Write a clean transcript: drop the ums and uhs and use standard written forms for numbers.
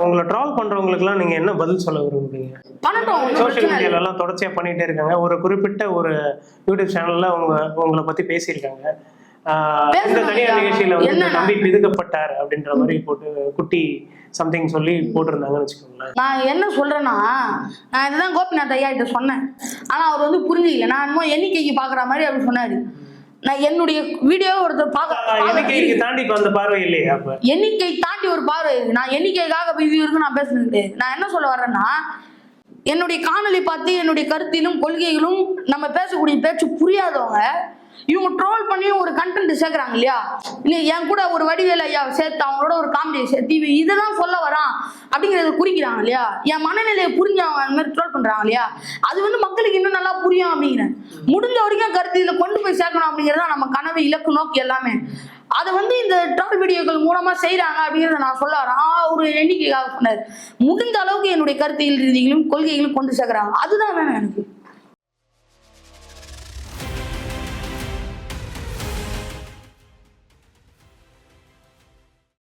உங்களை ட்ரால் பண்றவங்களுக்குலாம் நீங்க என்ன பதில் சொல்ல விரும்புறீங்க? சோஷியல் மீடியால எல்லாம் தொடர்ச்சியா பண்ணிட்டே இருக்காங்க. ஒரு குறிப்பிட்ட ஒரு யூடியூப் சேனல்ல உங்களை பத்தி பேசியிருக்காங்க. இந்த தனியார் நிகழ்ச்சியில வந்து தம்பி பிதுக்கப்பட்டார் அப்படின்ற மாதிரி போட்டு குட்டி சம்திங் சொல்லி போட்டிருந்தாங்கன்னு வச்சுக்கோங்களேன். நான் என்ன சொல்றேன்னா, நான் இதுதான் கோபிநாத் ஐயா கிட்ட சொன்னேன். ஆனா அவர் வந்து புரிஞ்சுக்கல. நான் என்னமோ எண்ணிக்கைக்கு பாக்குற மாதிரி அப்படி சொன்னாரு. நான் என்னுடைய வீடியோ ஒருத்தர் எண்ணிக்கைக்கு தாண்டி அந்த பார்வை இல்லையா? எண்ணிக்கை தாண்டி ஒரு பார்வை. நான் எண்ணிக்கைக்காக இது இருக்கு நான் பேசுறது. நான் என்ன சொல்ல வர்றேன்னா, என்னுடைய காணொலி பார்த்து என்னுடைய கருத்திலும் கொள்கைகளும் நம்ம பேசக்கூடிய பேச்சு புரியாதவங்க இவங்க ட்ரோல் பண்ணி ஒரு கண்டென்ட் சேர்க்குறாங்க இல்லையா? இல்லை என் கூட ஒரு வடிவேல் ஐயா சேர்த்து அவங்களோட ஒரு காமெடியை சேர்த்து இதெல்லாம் சொல்ல வரான் அப்படிங்கிறத குறிக்கிறாங்க இல்லையா? என் மனநிலையை புரிஞ்சு அவங்க அந்த மாதிரி ட்ரோல் பண்ணுறாங்க இல்லையா? அது வந்து மக்களுக்கு இன்னும் நல்லா புரியும் அப்படிங்கிறேன். முடிஞ்ச வரைக்கும் கருத்து இதில் கொண்டு போய் சேர்க்கணும் அப்படிங்கிறது நம்ம கனவு, இலக்கு, நோக்கி எல்லாமே. அதை வந்து இந்த ட்ரோல் வீடியோக்கள் மூலமா செய்யறாங்க அப்படிங்கிறத நான் சொல்ல வரேன். ஒரு எண்ணிக்கைக்காக சொன்னார். முடிந்த அளவுக்கு என்னுடைய கருத்தியல் ரீதிகளும் கொள்கைகளும் கொண்டு சேர்க்கிறாங்க. அதுதான் வேணும் எனக்கு.